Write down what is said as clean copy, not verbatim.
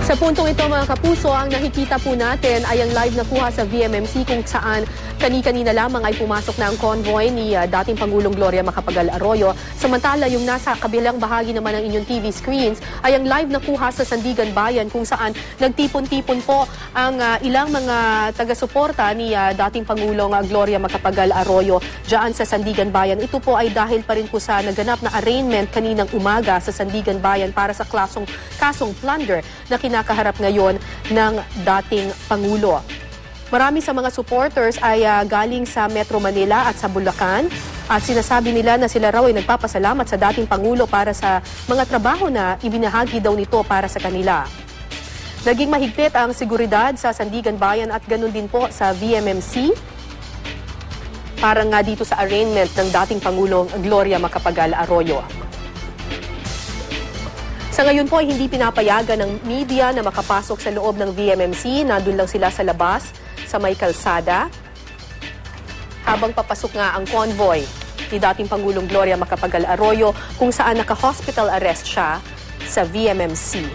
Sa puntong ito mga kapuso, ang nakikita po natin ay ang live na kuha sa VMMC kung saan kani-kanina lamang ay pumasok na ang convoy ni dating Pangulong Gloria Macapagal Arroyo. Samantala yung nasa kabilang bahagi naman ng inyong TV screens ay ang live na kuha sa Sandigan Bayan kung saan nagtipon-tipon po ang ilang mga taga-suporta ni dating Pangulong Gloria Macapagal Arroyo dyan sa Sandigan Bayan. Ito po ay dahil pa rin po sa naganap na arraignment kaninang umaga sa Sandigan Bayan para sa kasong plunder na kinakaharap ngayon ng dating Pangulo. Marami sa mga supporters ay galing sa Metro Manila at sa Bulacan at sinasabi nila na sila raw ay nagpapasalamat sa dating Pangulo para sa mga trabaho na ibinahagi daw nito para sa kanila. Naging mahigpit ang seguridad sa Sandigan Bayan at ganun din po sa VMMC para nga dito sa arraignment ng dating Pangulong Gloria Macapagal Arroyo. Sa ngayon po ay hindi pinapayagan ng media na makapasok sa loob ng VMMC. Nandun lang sila sa labas, sa may kalsada. Habang papasok nga ang convoy ni dating Pangulong Gloria Macapagal Arroyo kung saan naka-hospital arrest siya sa VMMC.